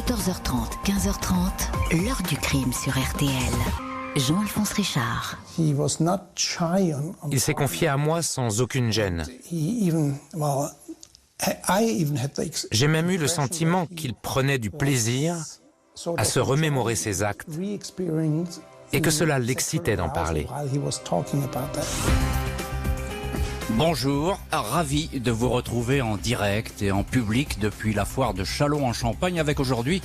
14h30, 15h30, l'heure du crime sur RTL. Jean-Alphonse Richard. Il s'est confié à moi sans aucune gêne. J'ai même eu le sentiment qu'il prenait du plaisir à se remémorer ses actes et que cela l'excitait d'en parler. Bonjour, ravi de vous retrouver en direct et en public depuis la foire de Châlons en Champagne avec aujourd'hui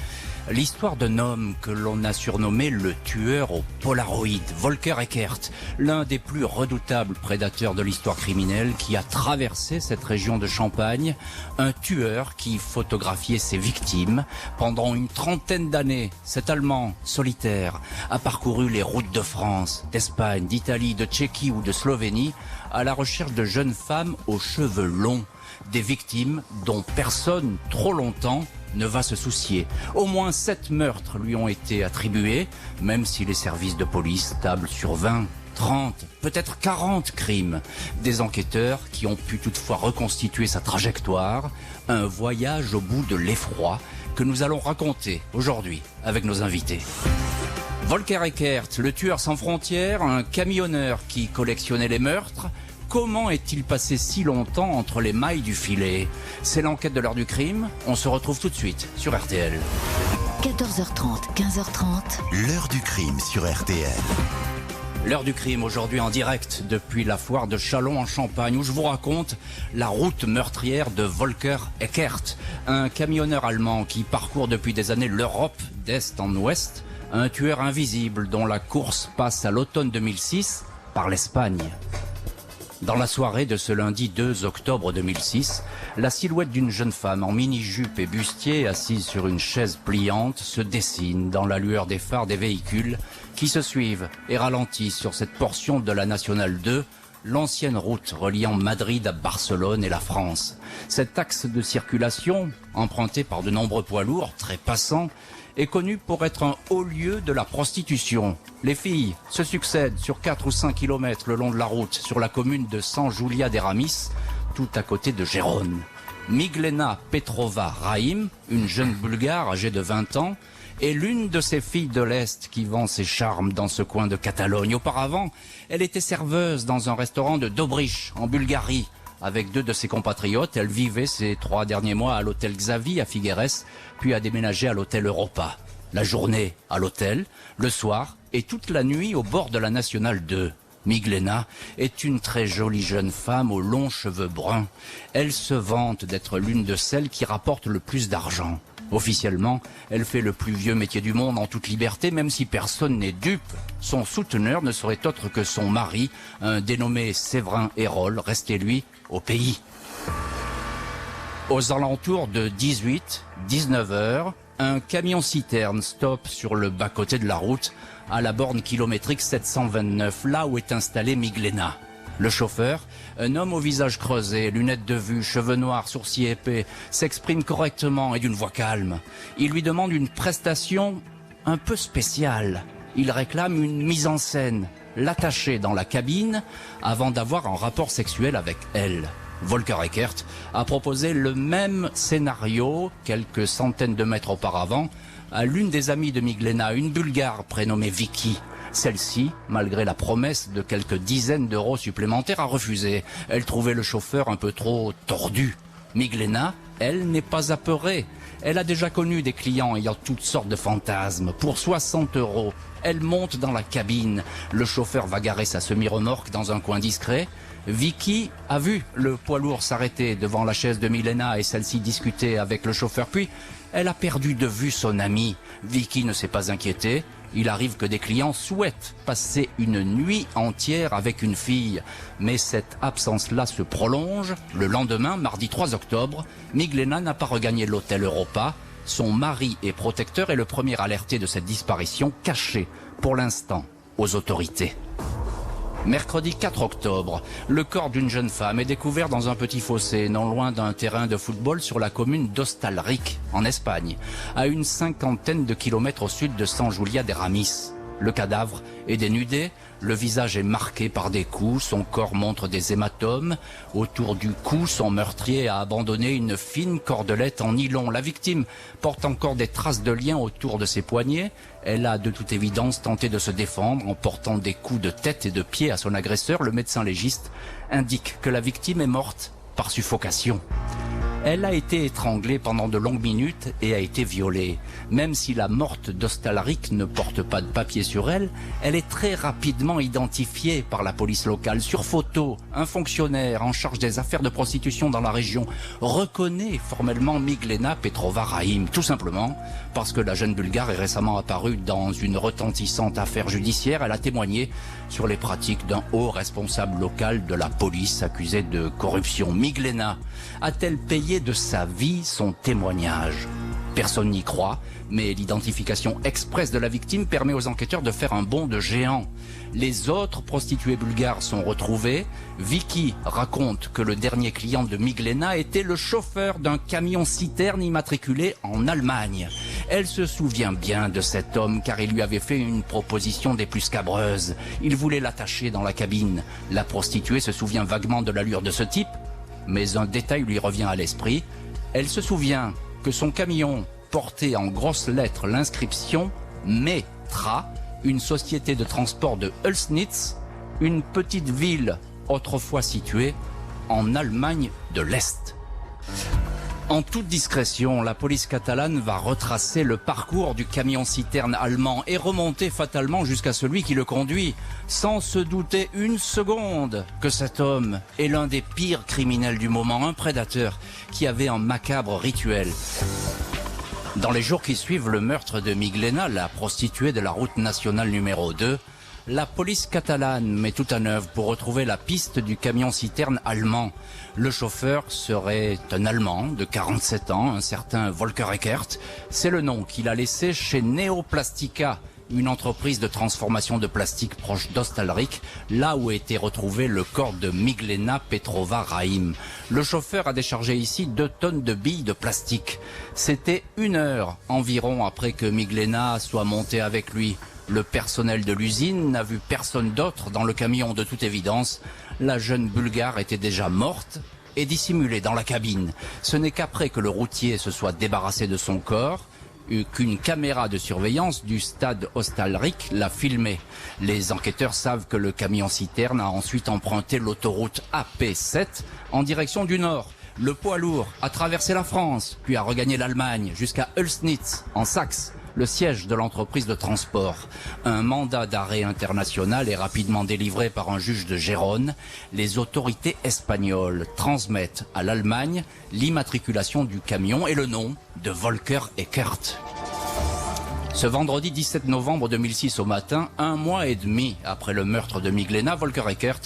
l'histoire d'un homme que l'on a surnommé le tueur au Polaroid, Volker Eckert, l'un des plus redoutables prédateurs de l'histoire criminelle qui a traversé cette région de Champagne, un tueur qui photographiait ses victimes. Pendant une trentaine d'années, cet Allemand solitaire a parcouru les routes de France, d'Espagne, d'Italie, de Tchéquie ou de Slovénie à la recherche de jeunes femmes aux cheveux longs, des victimes dont personne trop longtemps ne va se soucier. Au moins 7 meurtres lui ont été attribués, même si les services de police tablent sur 20, 30, peut-être 40 crimes. Des enquêteurs qui ont pu toutefois reconstituer sa trajectoire, un voyage au bout de l'effroi que nous allons raconter aujourd'hui avec nos invités. Volker Eckert, le tueur sans frontières, un camionneur qui collectionnait les meurtres. Comment est-il passé si longtemps entre les mailles du filet? C'est l'enquête de l'heure du crime. On se retrouve tout de suite sur RTL. 14h30, 15h30. L'heure du crime sur RTL. L'heure du crime aujourd'hui en direct depuis la foire de Châlons en Champagne où je vous raconte la route meurtrière de Volker Eckert, un camionneur allemand qui parcourt depuis des années l'Europe d'est en ouest, un tueur invisible dont la course passe à l'automne 2006 par l'Espagne. Dans la soirée de ce lundi 2 octobre 2006, la silhouette d'une jeune femme en mini-jupe et bustier assise sur une chaise pliante se dessine dans la lueur des phares des véhicules qui se suivent et ralentissent sur cette portion de la Nationale 2, l'ancienne route reliant Madrid à Barcelone et la France. Cet axe de circulation, emprunté par de nombreux poids lourds très passants, est connu pour être un haut lieu de la prostitution. Les filles se succèdent sur 4 ou 5 kilomètres le long de la route sur la commune de San Julia de Ramis, tout à côté de Gérone. Miglena Petrova Rahim, une jeune Bulgare âgée de 20 ans, est l'une de ces filles de l'Est qui vend ses charmes dans ce coin de Catalogne. Auparavant, elle était serveuse dans un restaurant de Dobrich, en Bulgarie. Avec 2 de ses compatriotes, elle vivait ces 3 derniers mois à l'hôtel Xavi à Figueres, puis a déménagé à l'hôtel Europa. La journée à l'hôtel, le soir et toute la nuit au bord de la Nationale 2. Miglena est une très jolie jeune femme aux longs cheveux bruns. Elle se vante d'être l'une de celles qui rapportent le plus d'argent. Officiellement, elle fait le plus vieux métier du monde en toute liberté, même si personne n'est dupe. Son souteneur ne serait autre que son mari, un dénommé Séverin Hérol, resté lui au pays. Aux alentours de 18-19 heures, un camion-citerne stoppe sur le bas-côté de la route, à la borne kilométrique 729, là où est installée Miglena. Le chauffeur, un homme au visage creusé, lunettes de vue, cheveux noirs, sourcils épais, s'exprime correctement et d'une voix calme. Il lui demande une prestation un peu spéciale. Il réclame une mise en scène, l'attacher dans la cabine avant d'avoir un rapport sexuel avec elle. Volker Eckert a proposé le même scénario quelques centaines de mètres auparavant à l'une des amies de Miglena, une Bulgare prénommée Vicky. Celle-ci, malgré la promesse de quelques dizaines d'euros supplémentaires, a refusé. Elle trouvait le chauffeur un peu trop tordu. Miglena, elle, n'est pas apeurée. Elle a déjà connu des clients ayant toutes sortes de fantasmes. Pour 60 euros, elle monte dans la cabine. Le chauffeur va garer sa semi-remorque dans un coin discret. Vicky a vu le poids lourd s'arrêter devant la chaise de Miglena et celle-ci discuter avec le chauffeur. Puis, elle a perdu de vue son amie. Vicky ne s'est pas inquiétée. Il arrive que des clients souhaitent passer une nuit entière avec une fille. Mais cette absence-là se prolonge. Le lendemain, mardi 3 octobre, Miglena n'a pas regagné l'hôtel Europa. Son mari et protecteur est le premier alerté de cette disparition cachée, pour l'instant, aux autorités. Mercredi 4 octobre, le corps d'une jeune femme est découvert dans un petit fossé, non loin d'un terrain de football sur la commune d'Hostalric, en Espagne, à une 50aine de kilomètres au sud de San Julia de Ramis. Le cadavre est dénudé, le visage est marqué par des coups, son corps montre des hématomes. Autour du cou, son meurtrier a abandonné une fine cordelette en nylon. La victime porte encore des traces de lien autour de ses poignets. Elle a de toute évidence tenté de se défendre en portant des coups de tête et de pied à son agresseur. Le médecin légiste indique que la victime est morte par suffocation. Elle a été étranglée pendant de longues minutes et a été violée. Même si la morte d'Ostalric ne porte pas de papier sur elle, elle est très rapidement identifiée par la police locale. Sur photo, un fonctionnaire en charge des affaires de prostitution dans la région reconnaît formellement Miglena Petrova Rahim, tout simplement parce que la jeune Bulgare est récemment apparue dans une retentissante affaire judiciaire. Elle a témoigné sur les pratiques d'un haut responsable local de la police accusé de corruption. Miglena a-t-elle payé de sa vie son témoignage? Personne n'y croit, mais l'identification express de la victime permet aux enquêteurs de faire un bond de géant. Les autres prostituées bulgares sont retrouvées. Vicky raconte que le dernier client de Miglena était le chauffeur d'un camion-citerne immatriculé en Allemagne. Elle se souvient bien de cet homme car il lui avait fait une proposition des plus scabreuses. Il voulait l'attacher dans la cabine. La prostituée se souvient vaguement de l'allure de ce type, mais un détail lui revient à l'esprit. Elle se souvient que son camion portait en grosses lettres l'inscription Metra, une société de transport de Ulsnitz, une petite ville autrefois située en Allemagne de l'Est. En toute discrétion, la police catalane va retracer le parcours du camion-citerne allemand et remonter fatalement jusqu'à celui qui le conduit, sans se douter une seconde que cet homme est l'un des pires criminels du moment, un prédateur qui avait un macabre rituel. Dans les jours qui suivent le meurtre de Miglena, la prostituée de la route nationale numéro 2, la police catalane met tout en œuvre pour retrouver la piste du camion-citerne allemand. Le chauffeur serait un Allemand de 47 ans, un certain Volker Eckert. C'est le nom qu'il a laissé chez Neoplastica, une entreprise de transformation de plastique proche d'Ostalric, là où était retrouvé le corps de Miglena Petrova Rahim. Le chauffeur a déchargé ici 2 tonnes de billes de plastique. C'était 1 heure environ après que Miglena soit montée avec lui. Le personnel de l'usine n'a vu personne d'autre dans le camion. De toute évidence, la jeune Bulgare était déjà morte et dissimulée dans la cabine. Ce n'est qu'après que le routier se soit débarrassé de son corps qu'une caméra de surveillance du stade Ostalric l'a filmé. Les enquêteurs savent que le camion-citerne a ensuite emprunté l'autoroute AP7 en direction du nord. Le poids lourd a traversé la France, puis a regagné l'Allemagne jusqu'à Ulsnitz, en Saxe, le siège de l'entreprise de transport. Un mandat d'arrêt international est rapidement délivré par un juge de Gérone. Les autorités espagnoles transmettent à l'Allemagne l'immatriculation du camion et le nom de Volker Eckert. Ce vendredi 17 novembre 2006 au matin, 1 mois et demi après le meurtre de Miglena, Volker Eckert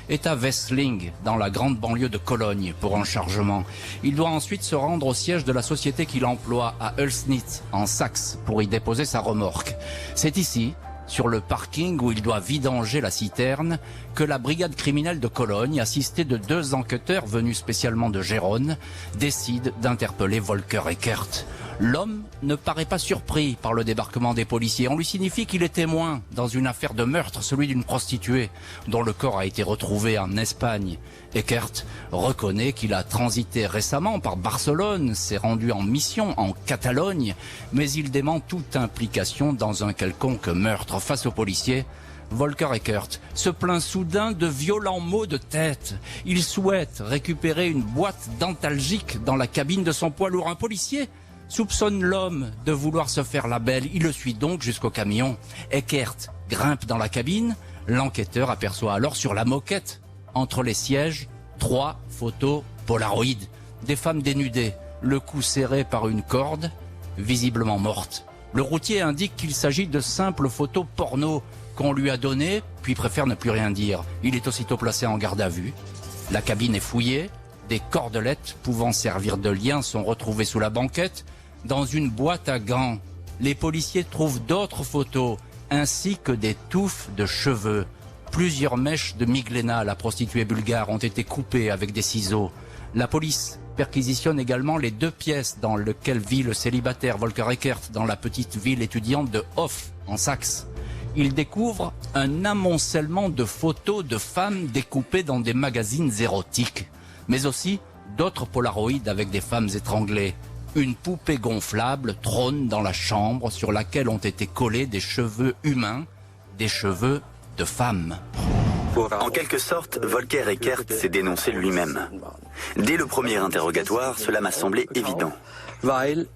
est à Wessling, dans la grande banlieue de Cologne, pour un chargement. Il doit ensuite se rendre au siège de la société qu'il emploie à Ulsnitz, en Saxe, pour y déposer sa remorque. C'est ici, sur le parking où il doit vidanger la citerne, que la brigade criminelle de Cologne, assistée de 2 enquêteurs venus spécialement de Gérone, décide d'interpeller Volker Eckert. L'homme ne paraît pas surpris par le débarquement des policiers. On lui signifie qu'il est témoin dans une affaire de meurtre, celui d'une prostituée, dont le corps a été retrouvé en Espagne. Eckert reconnaît qu'il a transité récemment par Barcelone, s'est rendu en mission en Catalogne, mais il dément toute implication dans un quelconque meurtre. Face aux policiers, Volker Eckert se plaint soudain de violents maux de tête. Il souhaite récupérer une boîte dentalgique dans la cabine de son poids lourd. Un policier soupçonne l'homme de vouloir se faire la belle. Il le suit donc jusqu'au camion. Eckert grimpe dans la cabine. L'enquêteur aperçoit alors sur la moquette, entre les sièges, 3 photos Polaroid. Des femmes dénudées, le cou serré par une corde, visiblement mortes. Le routier indique qu'il s'agit de simples photos porno qu'on lui a données, puis préfère ne plus rien dire. Il est aussitôt placé en garde à vue. La cabine est fouillée. Des cordelettes pouvant servir de lien sont retrouvées sous la banquette. Dans une boîte à gants, les policiers trouvent d'autres photos, ainsi que des touffes de cheveux. Plusieurs mèches de Miglena, la prostituée bulgare, ont été coupées avec des ciseaux. La police perquisitionne également les 2 pièces dans lesquelles vit le célibataire Volker Eckert, dans la petite ville étudiante de Hof, en Saxe. il découvre un amoncellement de photos de femmes découpées dans des magazines érotiques, mais aussi d'autres polaroïdes avec des femmes étranglées. Une poupée gonflable trône dans la chambre sur laquelle ont été collés des cheveux humains, des cheveux de femmes. En quelque sorte, Volker Eckert s'est dénoncé lui-même. Dès le premier interrogatoire, cela m'a semblé évident.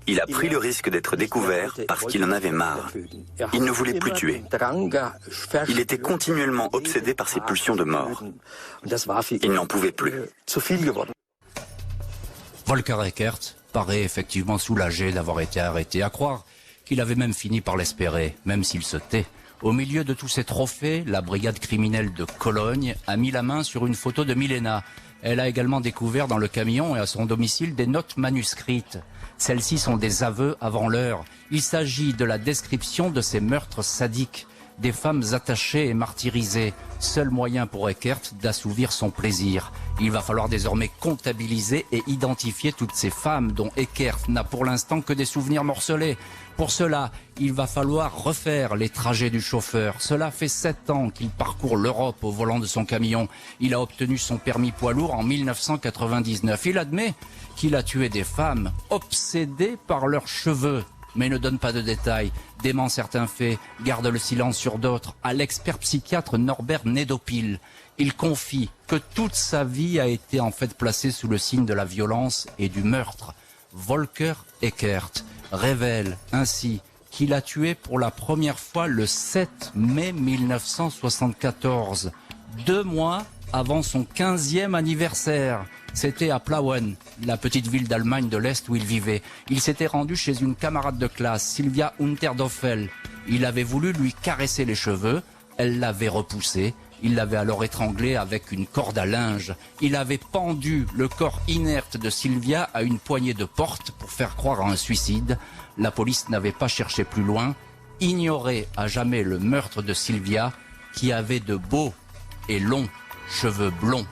Il a pris le risque d'être découvert parce qu'il en avait marre. Il ne voulait plus tuer. Il était continuellement obsédé par ses pulsions de mort. Il n'en pouvait plus. Volker Eckert paraît effectivement soulagé d'avoir été arrêté, à croire qu'il avait même fini par l'espérer, même s'il se tait. Au milieu de tous ces trophées, la brigade criminelle de Cologne a mis la main sur une photo de Milena. Elle a également découvert dans le camion et à son domicile des notes manuscrites. Celles-ci sont des aveux avant l'heure. Il s'agit de la description de ces meurtres sadiques, des femmes attachées et martyrisées. Seul moyen pour Eckert d'assouvir son plaisir. Il va falloir désormais comptabiliser et identifier toutes ces femmes dont Eckert n'a pour l'instant que des souvenirs morcelés. Pour cela, il va falloir refaire les trajets du chauffeur. Cela fait 7 ans qu'il parcourt l'Europe au volant de son camion. Il a obtenu son permis poids lourd en 1999. Il admet qu'il a tué des femmes obsédées par leurs cheveux, mais ne donne pas de détails, dément certains faits, garde le silence sur d'autres, à l'expert psychiatre Norbert Nedopil. Il confie que toute sa vie a été en fait placée sous le signe de la violence et du meurtre. Volker Eckert révèle ainsi qu'il a tué pour la première fois le 7 mai 1974, 2 mois avant son 15e anniversaire. C'était à Plauen, la petite ville d'Allemagne de l'Est où il vivait. Il s'était rendu chez une camarade de classe, Sylvia Unterdoffel. Il avait voulu lui caresser les cheveux, elle l'avait repoussé. Il l'avait alors étranglé avec une corde à linge. Il avait pendu le corps inerte de Sylvia à une poignée de porte pour faire croire à un suicide. La police n'avait pas cherché plus loin, ignoré à jamais le meurtre de Sylvia, qui avait de beaux et longs cheveux blonds.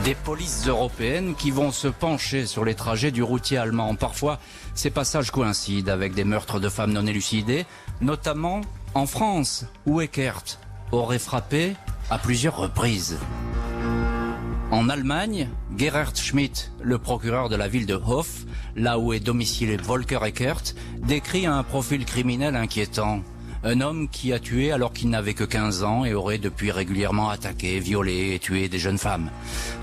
Des polices européennes qui vont se pencher sur les trajets du routier allemand. Parfois, ces passages coïncident avec des meurtres de femmes non élucidés, notamment en France, où Eckert aurait frappé à plusieurs reprises. En Allemagne, Gerhard Schmidt, le procureur de la ville de Hof, là où est domicilié Volker Eckert, décrit un profil criminel inquiétant. Un homme qui a tué alors qu'il n'avait que 15 ans et aurait depuis régulièrement attaqué, violé et tué des jeunes femmes.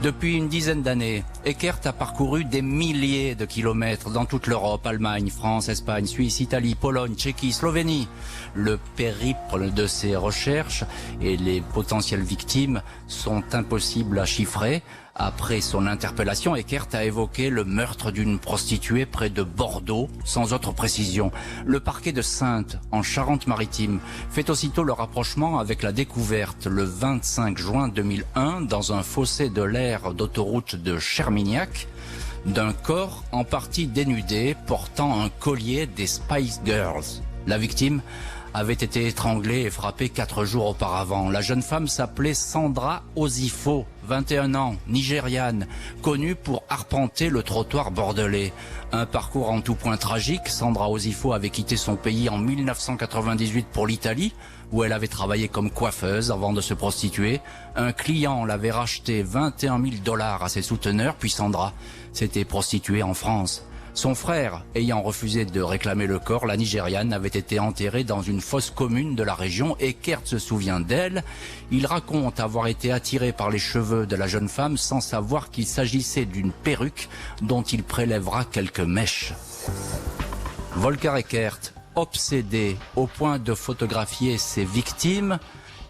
Depuis une dizaine d'années, Eckert a parcouru des milliers de kilomètres dans toute l'Europe, Allemagne, France, Espagne, Suisse, Italie, Pologne, Tchéquie, Slovénie. Le périple de ses recherches et les potentielles victimes sont impossibles à chiffrer. Après son interpellation, Eckert a évoqué le meurtre d'une prostituée près de Bordeaux, sans autre précision. Le parquet de Saintes, en Charente-Maritime, fait aussitôt le rapprochement avec la découverte, le 25 juin 2001, dans un fossé de l'aire d'autoroute de Chermignac, d'un corps en partie dénudé portant un collier des Spice Girls. La victime avait été étranglée et frappée 4 jours auparavant. La jeune femme s'appelait Sandra Osifo, 21 ans, nigériane, connue pour arpenter le trottoir bordelais. Un parcours en tout point tragique. Sandra Osifo avait quitté son pays en 1998 pour l'Italie, où elle avait travaillé comme coiffeuse avant de se prostituer. Un client l'avait racheté $21 000 à ses souteneurs, puis Sandra s'était prostituée en France. Son frère, ayant refusé de réclamer le corps, la Nigériane avait été enterrée dans une fosse commune de la région. Eckert se souvient d'elle. Il raconte avoir été attiré par les cheveux de la jeune femme sans savoir qu'il s'agissait d'une perruque dont il prélèvera quelques mèches. Volker Eckert, obsédé au point de photographier ses victimes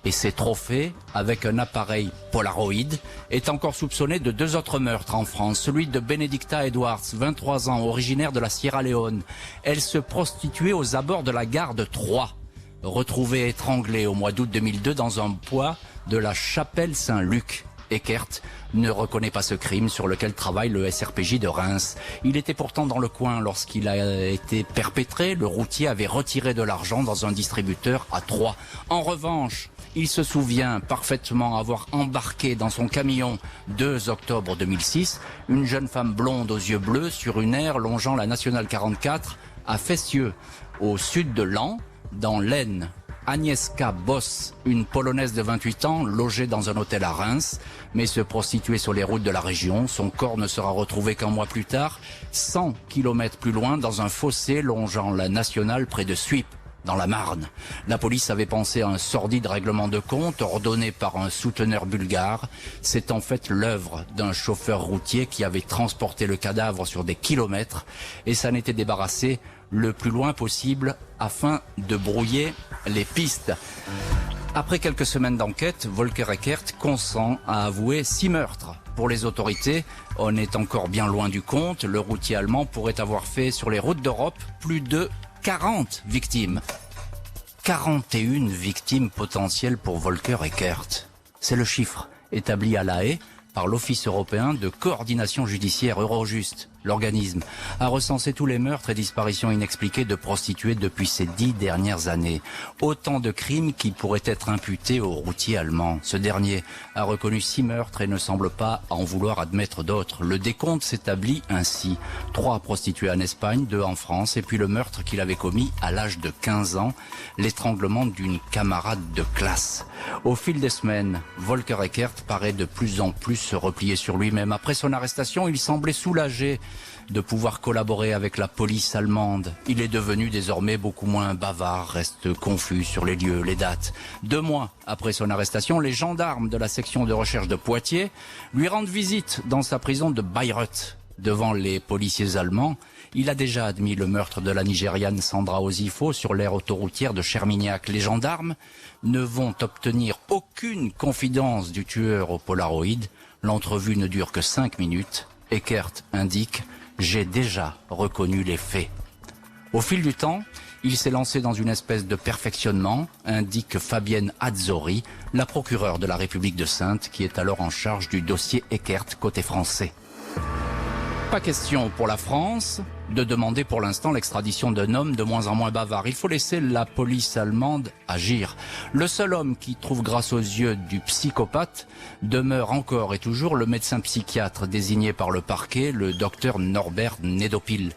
et ses trophées avec un appareil Polaroid, est encore soupçonné de 2 autres meurtres en France. Celui de Benedicta Edwards, 23 ans, originaire de la Sierra Leone. Elle se prostituait aux abords de la gare de Troyes. Retrouvée étranglée au mois d'août 2002 dans un bois de la chapelle Saint-Luc. Eckert ne reconnaît pas ce crime sur lequel travaille le SRPJ de Reims. Il était pourtant dans le coin lorsqu'il a été perpétré. Le routier avait retiré de l'argent dans un distributeur à Troyes. En revanche, il se souvient parfaitement avoir embarqué dans son camion 2 octobre 2006 une jeune femme blonde aux yeux bleus sur une aire longeant la nationale 44 à Fessieux, au sud de Laon, dans l'Aisne. Agnieszka Boss, une Polonaise de 28 ans, logée dans un hôtel à Reims, mais se prostituait sur les routes de la région. Son corps ne sera retrouvé qu'un mois plus tard, 100 km plus loin, dans un fossé longeant la nationale près de Suippes, dans la Marne. La police avait pensé à un sordide règlement de compte ordonné par un souteneur bulgare. C'est en fait l'œuvre d'un chauffeur routier qui avait transporté le cadavre sur des kilomètres et s'en était débarrassé le plus loin possible afin de brouiller les pistes. Après quelques semaines d'enquête, Volker Eckert consent à avouer 6 meurtres. Pour les autorités, on est encore bien loin du compte. Le routier allemand pourrait avoir fait sur les routes d'Europe plus de 40 victimes. 41 victimes potentielles pour Volker Eckert. C'est le chiffre établi à La Haye par l'Office européen de coordination judiciaire Eurojust. L'organisme a recensé tous les meurtres et disparitions inexpliquées de prostituées depuis ces 10 dernières années. Autant de crimes qui pourraient être imputés au routier allemand. Ce dernier a reconnu 6 meurtres et ne semble pas en vouloir admettre d'autres. Le décompte s'établit ainsi. 3 prostituées en Espagne, 2 en France, et puis le meurtre qu'il avait commis à l'âge de 15 ans, l'étranglement d'une camarade de classe. Au fil des semaines, Volker Eckert paraît de plus en plus se replier sur lui-même. Après son arrestation, il semblait soulagé de pouvoir collaborer avec la police allemande. Il est devenu désormais beaucoup moins bavard, reste confus sur les lieux, les dates. 2 mois après son arrestation, les gendarmes de la section de recherche de Poitiers lui rendent visite dans sa prison de Bayreuth. Devant les policiers allemands, il a déjà admis le meurtre de la Nigériane Sandra Osifo sur l'aire autoroutière de Chermignac. Les gendarmes ne vont obtenir aucune confidence du tueur au Polaroid. L'entrevue ne dure que 5 minutes. Eckert indique « J'ai déjà reconnu les faits ». Au fil du temps, il s'est lancé dans une espèce de perfectionnement, indique Fabienne Azzori, la procureure de la République de Saintes, qui est alors en charge du dossier Eckert côté français. Pas question pour la France de demander pour l'instant l'extradition d'un homme de moins en moins bavard. Il faut laisser la police allemande agir. Le seul homme qui trouve grâce aux yeux du psychopathe demeure encore et toujours le médecin psychiatre désigné par le parquet, le docteur Norbert Nedopil.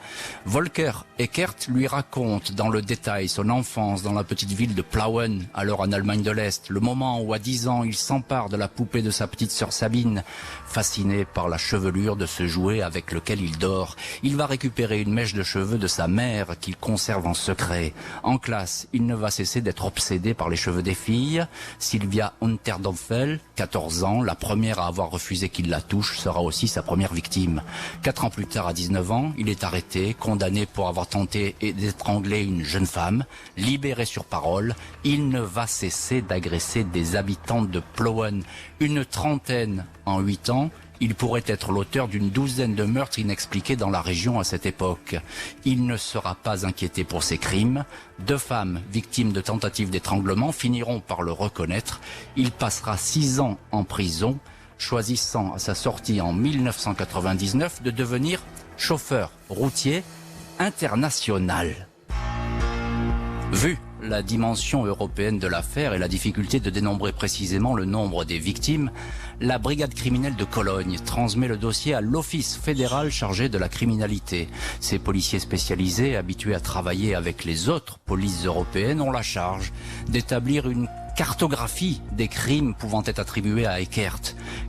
Volker Eckert lui raconte dans le détail son enfance dans la petite ville de Plauen, alors en Allemagne de l'Est, le moment où à 10 ans il s'empare de la poupée de sa petite sœur Sabine, fasciné par la chevelure de ce jouet avec lequel il dort. Il va récupérer une mèche de cheveux de sa mère qu'il conserve en secret. En classe, il ne va cesser d'être obsédé par les cheveux des filles. Sylvia Unterdompfel, 14 ans, la première à avoir refusé qu'il la touche, sera aussi sa première victime. 4 ans plus tard, à 19 ans, il est arrêté, condamné pour avoir tenté d'étrangler une jeune femme. Libéré sur parole, il ne va cesser d'agresser des habitants de Plauen. Une trentaine en 8 ans. Il pourrait être l'auteur d'une douzaine de meurtres inexpliqués dans la région à cette époque. Il ne sera pas inquiété pour ses crimes. 2 femmes victimes de tentatives d'étranglement finiront par le reconnaître. Il passera 6 ans en prison, choisissant à sa sortie en 1999 de devenir chauffeur routier international. Vu la dimension européenne de l'affaire et la difficulté de dénombrer précisément le nombre des victimes, la brigade criminelle de Cologne transmet le dossier à l'Office fédéral chargé de la criminalité. Ces policiers spécialisés, habitués à travailler avec les autres polices européennes, ont la charge d'établir une cartographie des crimes pouvant être attribués à Eckert.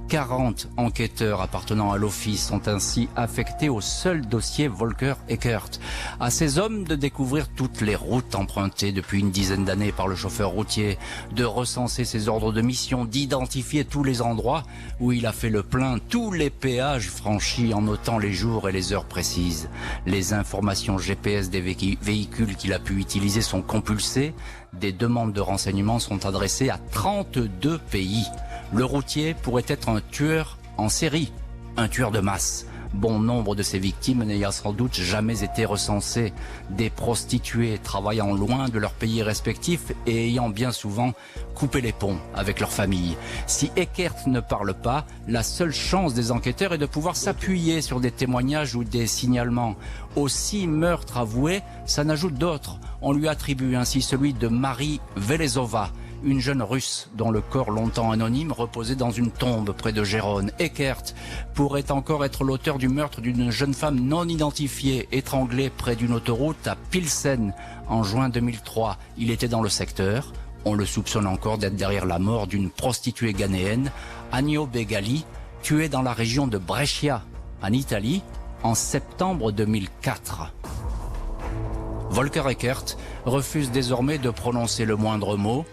40 enquêteurs appartenant à l'office sont ainsi affectés au seul dossier Volker Eckert. À ces hommes de découvrir toutes les routes empruntées depuis une dizaine d'années par le chauffeur routier, de recenser ses ordres de mission, d'identifier tous les endroits où il a fait le plein, tous les péages franchis en notant les jours et les heures précises. Les informations GPS des véhicules qu'il a pu utiliser sont compulsées. Des demandes de renseignements sont adressées à 32 pays. Le routier pourrait être un tueur en série, un tueur de masse. Bon nombre de ces victimes n'ayant sans doute jamais été recensées. Des prostituées travaillant loin de leur pays respectif et ayant bien souvent coupé les ponts avec leur famille. Si Eckert ne parle pas, la seule chance des enquêteurs est de pouvoir s'appuyer sur des témoignages ou des signalements. Aux 6 meurtres avoués, ça n'ajoute d'autres. On lui attribue ainsi celui de Marie Velezova, une jeune russe dont le corps longtemps anonyme reposait dans une tombe près de Gérone. Eckert pourrait encore être l'auteur du meurtre d'une jeune femme non identifiée, étranglée près d'une autoroute à Pilsen en juin 2003. Il était dans le secteur, On le soupçonne encore d'être derrière la mort d'une prostituée ghanéenne, Agno Begali, tuée dans la région de Brescia, en Italie, en septembre 2004. Volker Eckert refuse désormais de prononcer le moindre mot.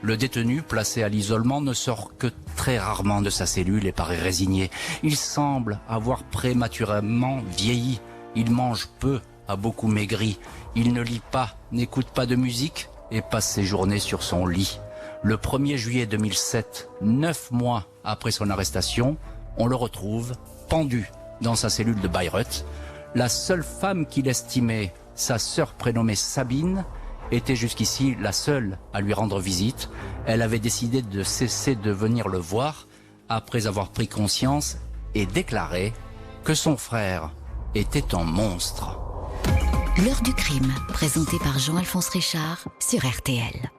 Le détenu, placé à l'isolement, ne sort que très rarement de sa cellule et paraît résigné. Il semble avoir prématurément vieilli. Il mange peu, a beaucoup maigri. Il ne lit pas, n'écoute pas de musique et passe ses journées sur son lit. Le 1er juillet 2007, 9 mois après son arrestation, on le retrouve pendu dans sa cellule de Bayreuth. La seule femme qu'il estimait, sa sœur prénommée Sabine, était jusqu'ici la seule à lui rendre visite. Elle avait décidé de cesser de venir le voir après avoir pris conscience et déclaré que son frère était un monstre. L'heure du crime, présenté par Jean-Alphonse Richard sur RTL.